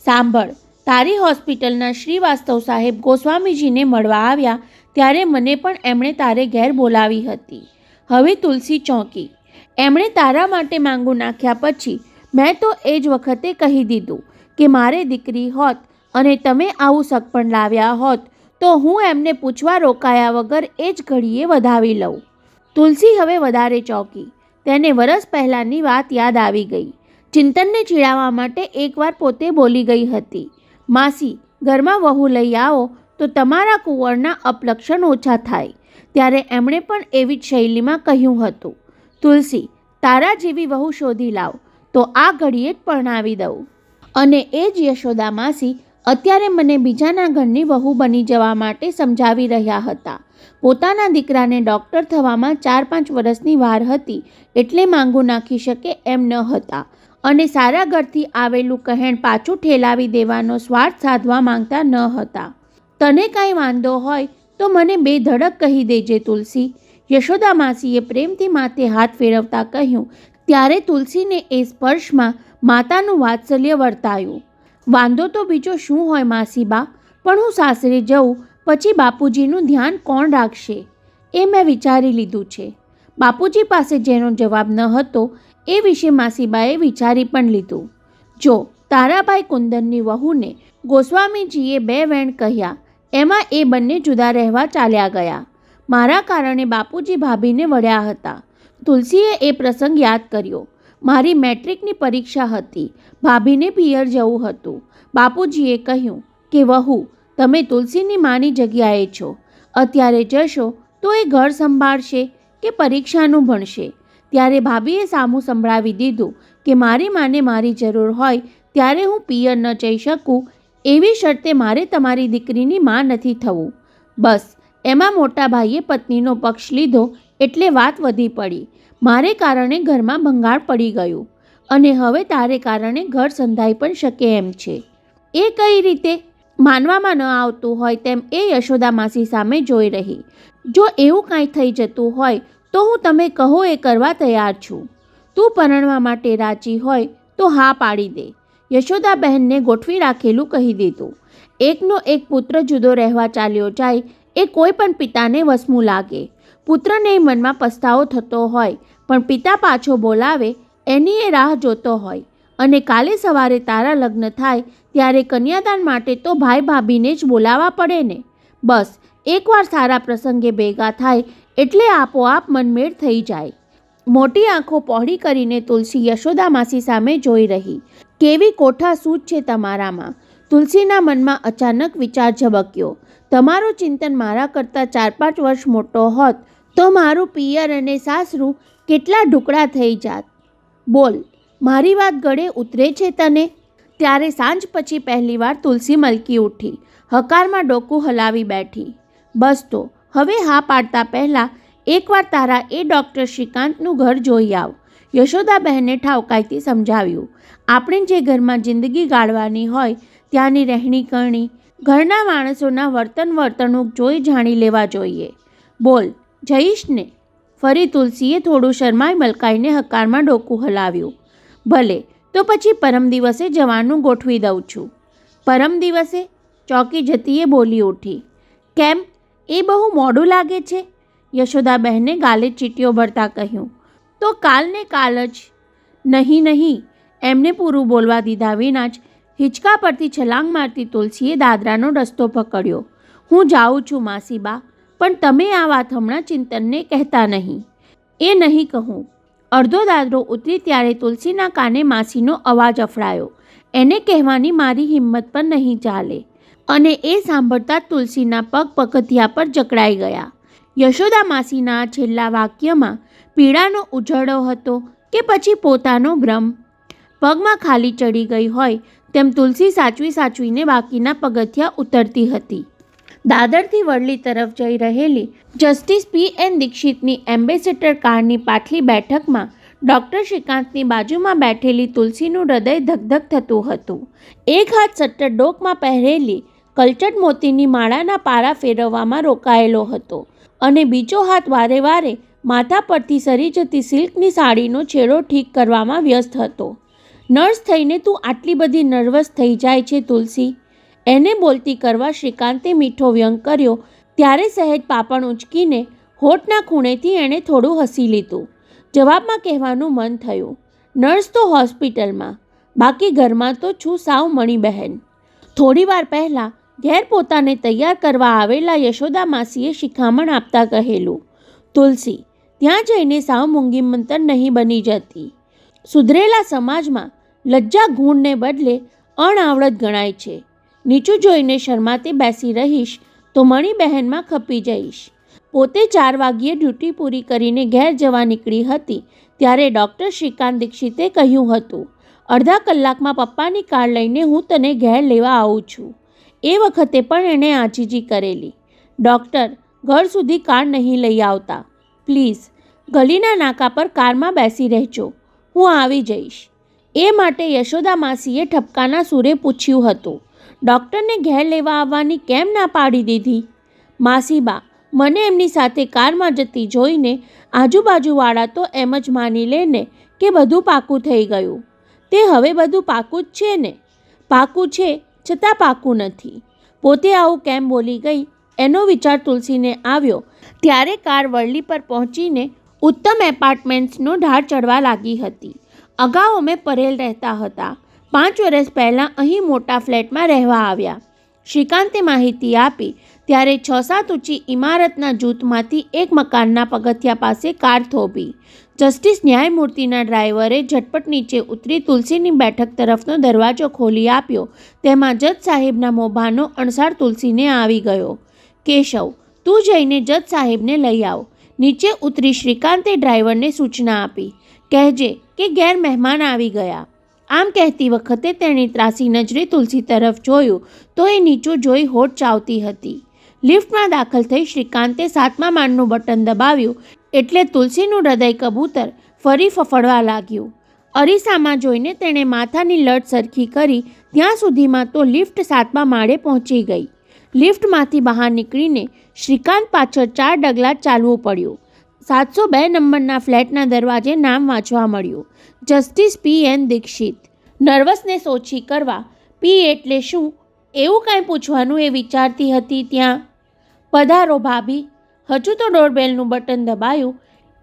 સાંભળ, તારી હોસ્પિટલના શ્રીવાસ્તવ સાહેબ ગોસ્વામીજીને મળવા આવ્યા ત્યારે મને પણ એમણે તારે ઘેર બોલાવી હતી. હવે તુલસી ચોંકી. એમણે તારા માટે માંગુ નાખ્યા પછી મેં તો એ જ વખતે કહી દીધું કે મારે દીકરી હોત અને તમે આવું સગપણ લાવ્યા હોત તો હું એમને પૂછવા રોકાયા વગર એ જ ઘડીએ વધાવી લઉં. તુલસી હવે વધારે ચોંકી. તેને વરસ પહેલાંની વાત યાદ આવી ગઈ. ચિંતનને ચીડાવવા માટે એકવાર પોતે બોલી ગઈ હતી, માસી, ઘરમાં વહુ લઈ આવો તો તમારા કુંવરના અપલક્ષણ ઓછા થાય. ત્યારે એમણે પણ એવી જ શૈલીમાં કહ્યું હતું, તુલસી, તારા જેવી વહુ શોધી લાવ તો આ ઘડીએ જ પરણાવી દઉં. અને એ જ યશોદા માસી અત્યારે મને બીજાના ઘરની વહુ બની જવા માટે સમજાવી રહ્યા હતા. પોતાના દીકરાને ડૉક્ટર થવામાં 4-5 વર્ષની વાર હતી એટલે માંગુ નાખી શકે એમ ન હતા અને સારા ઘરથી આવેલું કહેણ પાછું ઠેલાવી દેવાનો સ્વાર્થ સાધવા માંગતા ન હતા. તને કાંઈ વાંધો હોય તો મને બેધડક કહી દેજે તુલસી, યશોદા માસીએ પ્રેમથી માથે હાથ ફેરવતા કહ્યું. ત્યારે તુલસીને એ સ્પર્શમાં માતાનું વાત્સલ્ય વર્તાયું. વાંધો તો બીજો શું હોય માસીબા, પણ હું સાસરે જઉં પછી બાપુજીનું ધ્યાન કોણ રાખશે એ મેં વિચારી લીધું છે. બાપુજી પાસે જેનો જવાબ ન હતો એ વિશે માસીબાએ વિચારી પણ લીધું. જો તારાભાઈ કુંદનની વહુને ગોસ્વામીજીએ 2 વેણ કહ્યા એમાં એ બંને જુદા રહેવા ચાલ્યા ગયા. મારા કારણે બાપુજી ભાભીને વળ્યા હતા. તુલસીએ એ પ્રસંગ યાદ કર્યો. મારી મેટ્રિકની પરીક્ષા હતી. ભાભીને પિયર જવું હતું. બાપુજીએ કહ્યું કે વહુ, તમે તુલસીની માની જગ્યાએ છો. અત્યારે જશો તો એ ઘર સંભાળશે કે પરીક્ષાનું ભણશે? ત્યારે ભાભીએ સામું સંભળાવી દીધું કે મારી માને મારી જરૂર હોય ત્યારે હું પિયર ન જઈ શકું એવી શરતે મારે તમારી દીકરીની માં નથી થવું. બસ એમાં મોટા ભાઈએ પત્નીનો પક્ષ લીધો એટલે વાત વધી પડી. મારે કારણે ઘરમાં ભંગાણ પડી ગયું અને હવે તારે કારણે ઘર સંધાઈ પણ શકે એમ છે. એ કઈ રીતે? માનવામાં ન આવતું હોય તેમ એ યશોદા માસી સામે જોઈ રહી. જો એવું કાંઈ થઈ જતું હોય તો હું તમે કહો એ કરવા તૈયાર છું. તું પરણવા માટે રાજી હોય તો હા પાડી દે. યશોદા બહેનને ગોઠવી રાખેલું કહી દીધું. એકનો એક પુત્ર જુદો રહેવા ચાલ્યો જાય એ કોઈ પણ પિતાને વસમું લાગે. પુત્રને મનમાં પસ્તાવો થતો હોય પણ પિતા પાછો બોલાવે એની એ રાહ જોતો હોય અને કાલે સવારે તારા લગ્ન થાય ત્યારે કન્યાદાન માટે તો ભાઈ ભાભીને જ બોલાવવા પડે ને. બસ એકવાર સારા પ્રસંગે ભેગા થાય એટલે આપોઆપ મનમેળ થઈ જાય. મોટી આંખો પહોળી કરીને તુલસી યશોદા માસી સામે જોઈ રહી. કેવી કોઠા સૂઝ છે તમારામાં. તુલસીના મનમાં અચાનક વિચાર ઝબક્યો. તમારું ચિંતન મારા કરતાં 4-5 વર્ષ મોટો હોત તો મારું પિયર અને સાસરું કેટલા ઢુકડા થઈ જાત. બોલ, મારી વાત ગળે ઉતરે છે તને? ત્યારે સાંજ પછી પહેલીવાર તુલસી મલકી ઉઠી. હકારમાં ડોકું હલાવી બેઠી. બસ તો હવે હા પાડતા પહેલાં એકવાર તારા એ ડૉક્ટર શ્રીકાંતનું ઘર જોઈ આવ. યશોદા બહેને ઠાવકાઈથી સમજાવ્યું. આપણે જે ઘરમાં જિંદગી ગાળવાની હોય ત્યાંની રહેણી કરણી, ઘરના માણસોના વર્તણૂક જોઈ જાણી લેવા જોઈએ. બોલ, જઈશ ને? ફરી તુલસીએ થોડું શરમાઈ મલકાઈને હકારમાં ડોકું હલાવ્યું. ભલે, તો પછી પરમ દિવસે જવાનું ગોઠવી દઉં છું. પરમ દિવસે? ચોકી જતીએ બોલી ઉઠી. કેમ, એ બહુ મોડું લાગે છે? યશોદા બહેને ગાલે ચીટીઓ ભરતા કહ્યું. તો કાલ ને કાલ જ. નહીં, એમને પૂરું બોલવા દીધા વિના જ હિંચકા પરથી છલાંગ મારતી તુલસીએ દાદરાનો રસ્તો પકડ્યો. હું જાઉં છું માસીબા, પણ તમે આ વાત હમણાં ચિંતનને કહેતા નહીં. એ નહીં કહું. અડધો દાદરો ઉતરી ત્યારે તુલસીના કાને માસીનો અવાજ અફડાયો. એને કહેવાની મારી હિંમત પણ નહીં ચાલે અને એ સાંભળતા તુલસીના પગ પગથિયા પર જકડાઈ ગયા. યશોદા માસીના છેલ્લા વાક્યમાં પીડાનો ઉજળો હતો કે પછી પોતાનો ભ્રમ? પગમાં ખાલી ચડી ગઈ હોય તેમ તુલસી સાચવીને બાકીના પગથિયા ઉતરતી હતી. દાદરથી વડલી તરફ જઈ રહેલી જસ્ટિસ P.N. દીક્ષિતની એમ્બેસેડર કારની પાછલી બેઠકમાં ડૉક્ટર શ્રીકાંતની બાજુમાં બેઠેલી તુલસીનું હૃદય ધકધક થતું હતું. એક હાથ સટ્ટર ડોકમાં પહેરેલી કલચટ મોતીની માળાના પારા ફેરવવામાં રોકાયેલો હતો અને બીજો હાથ વારે વારે માથા પરથી સરી જતી સિલ્કની સાડીનો છેડો ઠીક કરવામાં વ્યસ્ત હતો. નર્સ થઈને તું આટલી બધી નર્વસ થઈ જાય છે તુલસી? એને બોલતી કરવા શ્રીકાંતે મીઠો વ્યંગ કર્યો ત્યારે સહેજ પાપણ ઉંચકીને હોઠના ખૂણેથી એણે થોડું હસી લીધું. જવાબમાં કહેવાનું મન થયું, નર્સ તો હોસ્પિટલમાં, બાકી ઘરમાં તો છું સાવ મણીબહેન. થોડીવાર પહેલાં ઘેર પોતાને તૈયાર કરવા આવેલા યશોદા માસીએ શિખામણ આપતા કહેલું, તુલસી, ત્યાં જઈને સાવ મૂંગી મંતર નહીં બની જતી. સુધરેલા સમાજમાં લજ્જા ગુણને બદલે અણઆવડત ગણાય છે. નીચું જોઈને શરમાતે બેસી રહીશ તો મણીબહેનમાં ખપી જઈશ. પોતે 4 વાગ્યે ડ્યુટી પૂરી કરીને ઘેર જવા નીકળી હતી ત્યારે ડૉક્ટર શ્રીકાંત દીક્ષિતે કહ્યું હતું, અડધા કલાકમાં પપ્પાની કાર લઈને હું તને ઘેર લેવા આવું છું. એ વખતે પણ એણે આજીજી કરેલી, ડૉક્ટર, ઘર સુધી કાર નહીં લઈ આવતા, પ્લીઝ ગલીના નાકા પર કારમાં બેસી રહેજો, હું આવી જઈશ. એ માટે યશોદા માસીએ ઠપકાના સૂરે પૂછ્યું હતું, ડૉક્ટરને ઘેર લેવા આવવાની કેમ ના પાડી દીધી? માસીબા, મને એમની સાથે કારમાં જતી જોઈને આજુબાજુવાળા તો એમ જ માની લે ને કે બધું પાકું થઈ ગયું. તે હવે બધું પાકું જ છે ને? પાકું છે છતાં પાકું નથી. પોતે આવું કેમ બોલી ગઈ એનો વિચાર તુલસીને આવ્યો ત્યારે કાર વરલી પર પહોંચીને ઉત્તમ એપાર્ટમેન્ટ્સનો ઢાળ ચડવા લાગી હતી. અગાઉ અમે પરેલ રહેતા હતા. 5 વર્ષ પહેલાં અહીં મોટા ફ્લેટમાં રહેવા આવ્યા. શ્રીકાંતે માહિતી આપી ત્યારે 6-7 ઊંચી ઇમારતના જૂથમાંથી એક મકાનના પગથિયા પાસે કાર થોભી. જસ્ટિસ ન્યાયમૂર્તિના ડ્રાઈવરે ઝટપટ નીચે ઉતરી તુલસીની બેઠક તરફનો દરવાજો ખોલી આપ્યો. તેમાં જજ સાહેબના મોભાનો અણસાર તુલસીને આવી ગયો. કેશવ, તું જઈને જજ સાહેબને લઈ આવ. નીચે ઉતરી શ્રીકાંતે ડ્રાઈવરને સૂચના આપી, કહેજે કે ઘેર મહેમાન આવી ગયા. આમ કહેતી વખતે તેણે ત્રાસી નજરે તુલસી તરફ જોયું તો એ નીચું જોઈ હોઠ ચાવતી હતી. લિફ્ટમાં દાખલ થઈ શ્રીકાંતે 7મા માળનું બટન દબાવ્યું એટલે તુલસીનું હૃદય કબૂતર ફરી ફફડવા લાગ્યું. અરીસામાં જોઈને તેણે માથાની લટ સરખી કરી ત્યાં સુધીમાં તો લિફ્ટ 7મા માળે પહોંચી ગઈ. લિફ્ટમાંથી બહાર નીકળીને શ્રીકાંત પાછળ 4 ડગલા ચાલવું પડ્યું. 702 નંબરના ફ્લેટના દરવાજે નામ વાંચવા મળ્યું, જસ્ટિસ P.N. દીક્ષિત. નર્વસનેસ ઓછી કરવા પી એટલે શું એવું કાંઈ પૂછવાનું એ વિચારતી હતી ત્યાં. પધારો ભાભી. હજુ તો ડોરબેલનું બટન દબાયું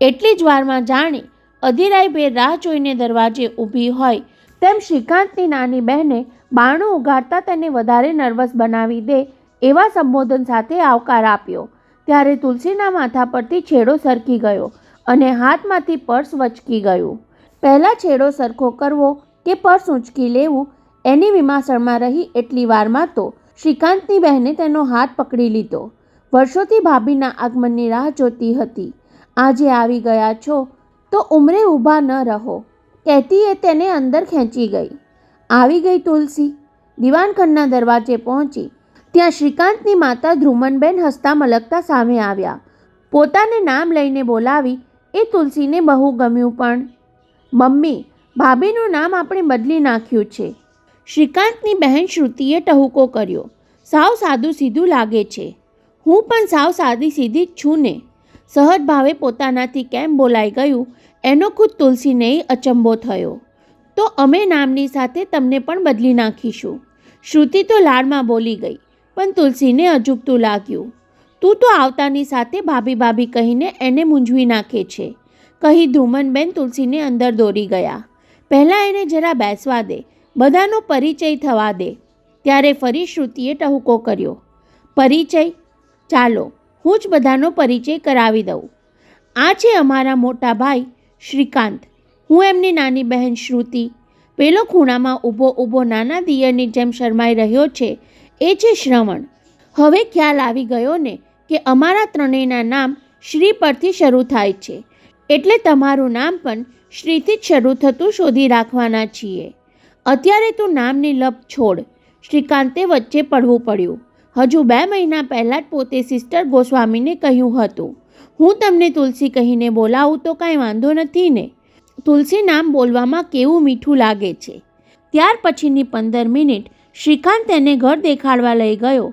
એટલી જ વારમાં જાણે અધીરાઈભેર રાહ જોઈને દરવાજે ઊભી હોય તેમ શ્રીકાંતની નાની બહેને બારણું ઉઘાડતા તેને વધારે નર્વસ બનાવી દે એવા સંબોધન સાથે આવકાર આપ્યો. ત્યારે તુલસીના માથા પરથી છેડો સરકી ગયો અને હાથમાંથી પર્સ વચકી ગયું. પહેલાં છેડો સરખો કરવો કે પર્સ ઊંચકી લેવું એની વિમાસણમાં રહી એટલી વારમાં તો શ્રીકાંતની બહેને તેનો હાથ પકડી લીધો. વર્ષોથી ભાભીના આગમનની રાહ જોતી હતી. આજે આવી ગયા છો તો ઉંમરે ઊભા ન રહો, કહેતી એ તેને અંદર ખેંચી ગઈ. આવી ગઈ તુલસી. દિવાનખંડના દરવાજે પહોંચી ત્યાં શ્રીકાંતની માતા ધ્રુમનબેન હસતા મલકતા સામે આવ્યા. પોતાને નામ લઈને બોલાવી એ તુલસીને બહુ ગમ્યું. પણ મમ્મી, ભાભીનું નામ આપણે બદલી નાખ્યું છે. શ્રીકાંતની બહેન શ્રુતિએ ટહુકો કર્યો. સાવ સાદું સીધું લાગે છે. હું પણ સાવ સાદી સીધી જ છું ને. સહજ ભાવે પોતાનાથી કેમ બોલાઈ ગયું એનો ખુદ તુલસીને અચંબો થયો. તો અમે નામની સાથે તમને પણ બદલી નાખીશું. શ્રુતિ તો લાડમાં બોલી ગઈ પણ તુલસીને અજુગતું લાગ્યું. તું તો આવતાની સાથે ભાભી ભાભી કહીને એને મૂંઝવી નાખે છે, કહી ધ્રુમનબેન તુલસીને અંદર દોરી ગયા. પહેલાં એને જરા બેસવા દે, બધાનો પરિચય થવા દે. ત્યારે ફરી શ્રુતિએ ટહુકો કર્યો, પરિચય? ચાલો હું જ બધાનો પરિચય કરાવી દઉં. આ છે અમારા મોટા ભાઈ શ્રીકાંત. હું એમની નાની બહેન શ્રુતિ. પેલો ખૂણામાં ઊભો નાના દિયરની જેમ શરમાઈ રહ્યો છે એ છે શ્રવણ. હવે ખ્યાલ આવી ગયો ને કે અમારા ત્રણેયના નામ શ્રી પરથી શરૂ થાય છે એટલે તમારું નામ પણ શ્રીથી જ શરૂ થતું શોધી રાખવાના છીએ. અત્યારે તું નામની લપ છોડ. શ્રીકાંતે વચ્ચે પડવું પડ્યું. હજુ 2 મહિના પહેલાં જ પોતે સિસ્ટર ગોસ્વામીને કહ્યું હતું, હું તમને તુલસી કહીને બોલાવું તો કાંઈ વાંધો નથી ને? તુલસી નામ બોલવામાં કેવું મીઠું લાગે છે. ત્યાર પછીની 15 મિનિટ શ્રીકાંત તેને ઘર દેખાડવા લઈ ગયો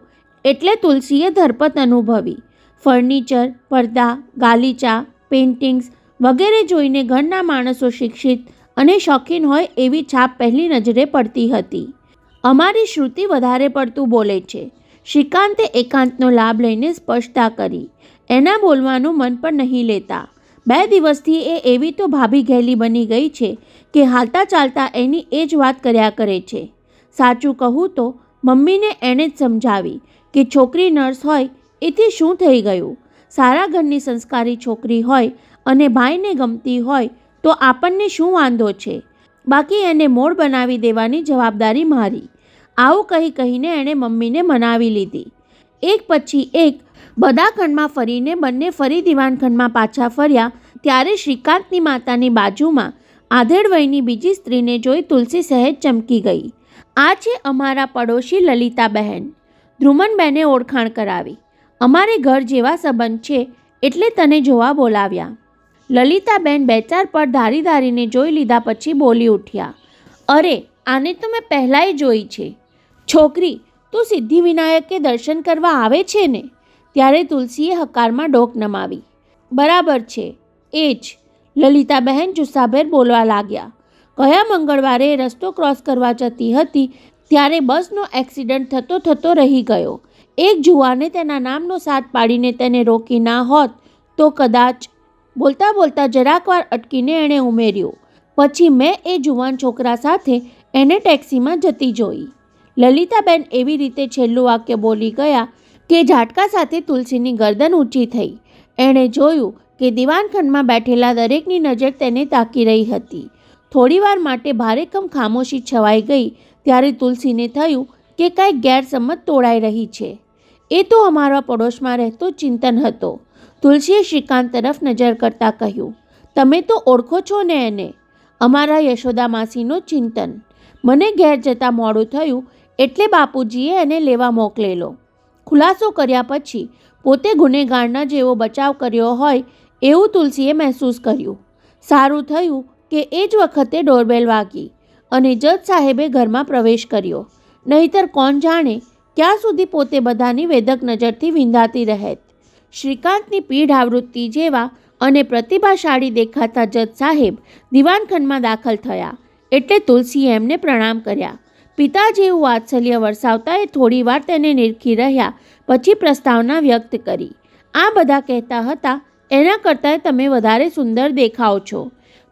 એટલે તુલસીએ ધરપત અનુભવી. ફર્નિચર, પડદા, ગાલીચા, પેઇન્ટિંગ્સ વગેરે જોઈને ઘરના માણસો શિક્ષિત અને શોખીન હોય એવી છાપ પહેલી નજરે પડતી હતી. અમારી શ્રુતિ વધારે પડતું બોલે છે, શ્રીકાંતે એકાંતનો લાભ લઈને સ્પષ્ટતા કરી. એના બોલવાનું મન પણ નહીં લેતા. 2 દિવસથી એ એવી તો ભાભી ઘેલી બની ગઈ છે કે હાલતા ચાલતા એની એ જ વાત કર્યા કરે છે. સાચું કહું તો મમ્મીને એણે જ સમજાવી કે છોકરી નર્સ હોય એથી શું થઈ ગયું. સારા ઘરની સંસ્કારી છોકરી હોય અને ભાઈને ગમતી હોય તો આપણને શું વાંધો છે. બાકી એને મોડ બનાવી દેવાની જવાબદારી મારી. આવું કહી કહીને એણે મમ્મીને મનાવી લીધી. એક પછી એક બધા ખંડમાં ફરીને બંને ફરી દિવાનખંડમાં પાછા ફર્યા ત્યારે શ્રીકાંતની માતાની બાજુમાં આધેડ વયની બીજી સ્ત્રીને જોઈ તુલસી સહેજ ચમકી ગઈ. આ છે અમારા પડોશી લલિતાબહેન. ધ્રુમનબેને ઓળખાણ કરાવી. અમારે ઘર જેવા સંબંધ છે એટલે તને જોવા બોલાવ્યા. લલિતાબેન 2-4 પળ ધારી ધારીને જોઈ લીધા પછી બોલી ઉઠ્યા, અરે આને તો મેં પહેલાંય જોઈ છે. છોકરી, તું સિદ્ધિવિનાયકે દર્શન કરવા આવે છે ને? ત્યારે તુલસીએ હકારમાં ડોક નમાવી. બરાબર છે, એ જ. લલિતાબહેન જુસ્સાભેર બોલવા લાગ્યા. ગયા મંગળવારે રસ્તો ક્રોસ કરવા જતી હતી ત્યારે બસનો એક્સિડન્ટ થતો રહી ગયો. એક જુવાને તેના નામનો સાથ પાડીને તેને રોકી ના હોત તો કદાચ. બોલતા બોલતા જરાક વાર અટકીને એણે ઉમેર્યું, પછી મેં એ જુવાન છોકરા સાથે એને ટેક્સીમાં જતી જોઈ. લલિતાબેન એવી રીતે છેલ્લું વાક્ય બોલી ગયા કે ઝાટકા સાથે તુલસીની ગરદન ઊંચી થઈ. એણે જોયું કે દિવાનખંડમાં બેઠેલા દરેકની નજર તેને તાકી રહી હતી. થોડીવાર માટે ભારેકમ ખામોશી છવાઈ ગઈ ત્યારે તુલસીને થયું કે કાંઈક ગેરસમજ તોડાઈ રહી છે. એ તો અમારા પડોશમાં રહેતો ચિંતન હતો. તુલસીએ શ્રીકાંત તરફ નજર કરતાં કહ્યું, તમે તો ઓળખો છો ને એને? અમારા યશોદા માસીનો ચિંતન. મને ઘેર જતાં મોડું થયું એટલે બાપુજીએ એને લેવા મોકલેલો. ખુલાસો કર્યા પછી પોતે ગુનેગારના જેવો બચાવ કર્યો હોય એવું તુલસીએ મહેસૂસ કર્યું. સારું થયું કે એ જ વખતે ડોરબેલ વાગી અને જજ સાહેબે ઘરમાં પ્રવેશ કર્યો. નહીતર કોણ જાણે ક્યાં સુધી પોતે બધાની વેધક નજરથી વિંધાતી રહેત. શ્રીકાંતની પીઢ આવૃત્તિ જેવા અને પ્રતિભાશાળી દેખાતા જજ સાહેબ દિવાનખંડમાં દાખલ થયા એટલે તુલસીએ એમને પ્રણામ કર્યા. પિતા જેવું વાત્સલ્ય વરસાવતા એ થોડીવાર તેને નિરખી રહ્યા પછી પ્રસ્તાવના વ્યક્ત કરી. આ બધા કહેતા હતા એના કરતાં તમે વધારે સુંદર દેખાવ છો.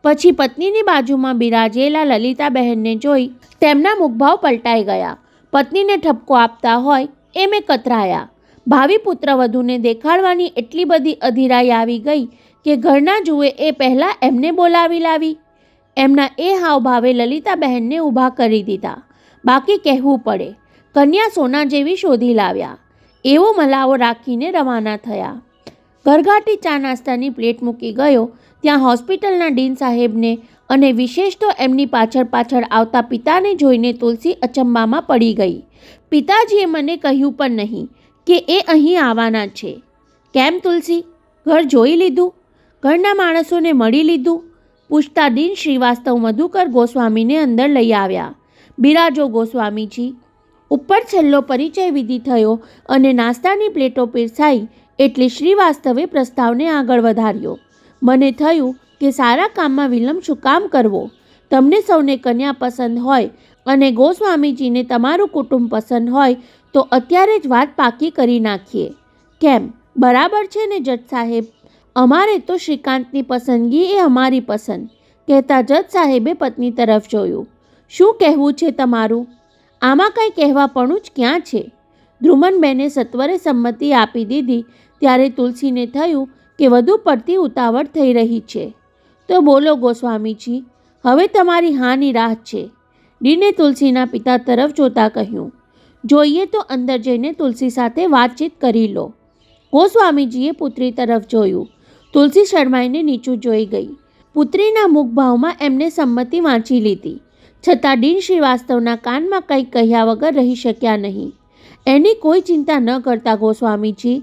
પછી પત્નીની બાજુમાં બિરાજેલા લલિતાબહેનને જોઈ તેમના મુખભાવ પલટાઈ ગયા. પત્નીને ઠપકો આપતા હોય એ મેં કતરાયા. ભાવિ પુત્રવધૂને દેખાડવાની એટલી બધી અધીરાઈ આવી ગઈ કે ઘરના જુએ એ પહેલાં એમને બોલાવી લાવી. એમના એ હાવભાવે લલિતાબહેનને ઊભા કરી દીધા. બાકી કહેવું પડે, કન્યા સોના જેવી શોધી લાવ્યા. એવો મલાવો રાખીને રવાના થયા. ઘરઘાટી ચા નાસ્તાની પ્લેટ મૂકી ગયો ત્યાં હોસ્પિટલના ડીન સાહેબને અને વિશેષ તો એમની પાછળ આવતા પિતાને જોઈને તુલસી અચંબામાં પડી ગઈ. પિતાજીએ મને કહ્યું પણ નહીં કે એ અહીં આવવાના છે. કેમ તુલસી, ઘર જોઈ લીધું? ઘરના માણસોને મળી લીધું? પૂછતા ડીન શ્રીવાસ્તવ મધુકર ગોસ્વામીને અંદર લઈ આવ્યા. બિરાજો ગોસ્વામીજી. ઉપર છેલ્લો પરિચય વિધિ થયો અને નાસ્તાની પ્લેટો પીરસાઈ એટલે શ્રીવાસ્તવે પ્રસ્તાવને આગળ વધાર્યો. મને થયું કે સારા કામમાં વિલંબ શું કામ કરવો? તમને સૌને કન્યા પસંદ હોય અને ગોસ્વામીજીને તમારું કુટુંબ પસંદ હોય તો અત્યારે જ વાત પાકી કરી નાખીએ. કેમ, બરાબર છે ને જજ સાહેબ? અમારે તો શ્રીકાંતની પસંદગી એ અમારી પસંદ, કહેતા જજ સાહેબે પત્ની તરફ જોયું. શું કહેવું છે તમારું? આમાં કંઈ કહેવાપણું જ ક્યાં છે? ધ્રુમનબેને સત્વરે સંમતિ આપી દીધી ત્યારે તુલસીને થયું કે વધુ પડતી ઉતાવળ થઈ રહી છે. તો બોલો ગોસ્વામીજી, હવે તમારી હાની રાહ છે. ડીને તુલસીના પિતા તરફ જોતા કહ્યું. જોઈએ તો અંદર જઈને તુલસી સાથે વાતચીત કરી લો. ગોસ્વામીજીએ પુત્રી તરફ જોયું. તુલસી શરમાઈને નીચું જોઈ ગઈ. પુત્રીના મુખભાવમાં એમને સંમતિ વાંચી લીધી. છતાં ડીન શ્રીવાસ્તવના કાનમાં કંઈ કહ્યા વગર રહી શક્યા નહીં. એની કોઈ ચિંતા ન કરતા ગોસ્વામીજી,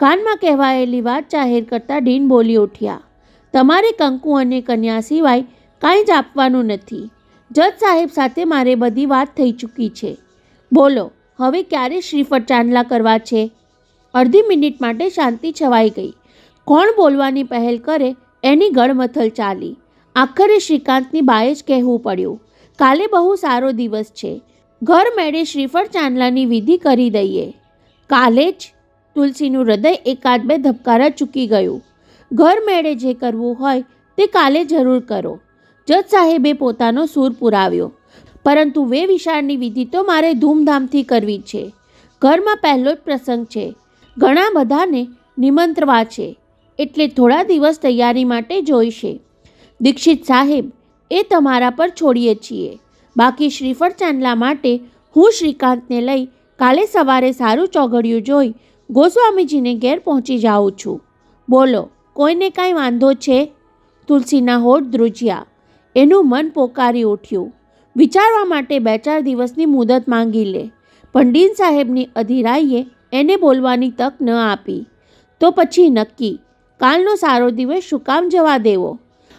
કાનમાં કહેવાયેલી વાત જાહેર કરતા ડીન બોલી ઉઠ્યા. તમારે કંકુ અને કન્યા સિવાય કાંઈ જ આપવાનું નથી. જજ સાહેબ સાથે મારે બધી વાત થઈ ચૂકી છે. બોલો, હવે ક્યારે શ્રીફળ ચાંદલા કરવા છે? અડધી મિનિટ માટે શાંતિ છવાઈ ગઈ. કોણ બોલવાની પહેલ કરે એની ગળમથલ ચાલી. આખરે શ્રીકાંતની બાએ જ કહેવું પડ્યું, કાલે બહુ સારો દિવસ છે. ઘર મેળે શ્રીફળ ચાંદલાની વિધિ કરી દઈએ. કાલે જ? તુલસીનું હૃદય એકાદ બે ધબકારા ચૂકી ગયું. ઘર મેળે જે કરવું હોય તે કાલે જરૂર કરો. જજ સાહેબે પોતાનો સૂર પુરાવ્યો. પરંતુ વે વિશાળની વિધિ તો મારે ધૂમધામથી કરવી છે. ઘરમાં પહેલો જ પ્રસંગ છે. ઘણા બધાને નિમંત્રવા છે, એટલે થોડા દિવસ તૈયારી માટે જોઈશે. દીક્ષિત સાહેબ, એ તમારા પર છોડીએ છીએ. બાકી શ્રીફળ ચાંદલા માટે હું શ્રીકાંતને લઈ કાલે સવારે સારું ચોઘડિયું જોઈ ગોસ્વામીજીને ઘેર પહોંચી જાઉં છું. બોલો, કોઈને કાંઈ વાંધો છે? તુલસીના હોઠ ધ્રુજ્યા. એનું મન પોકારી ઉઠ્યું. વિચારવા માટે 2-4 દિવસની મુદત માંગી લે. પણ ડીન સાહેબની અધીરાઈએ એને બોલવાની તક ન આપી. તો પછી નક્કી, કાલનો સારો દિવસ શું કામ જવા દેવો?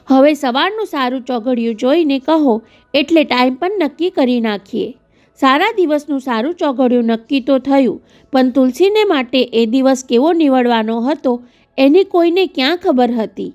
હવે સવારનું સારું ચોઘડિયું જોઈને કહો એટલે ટાઈમ પણ નક્કી કરી નાખીએ. સારા દિવસનું સારું ચોઘડિયું નક્કી તો થયું, પણ તુલસીને માટે એ દિવસ કેવો નીવડવાનો હતો એની કોઈને ક્યાં ખબર હતી?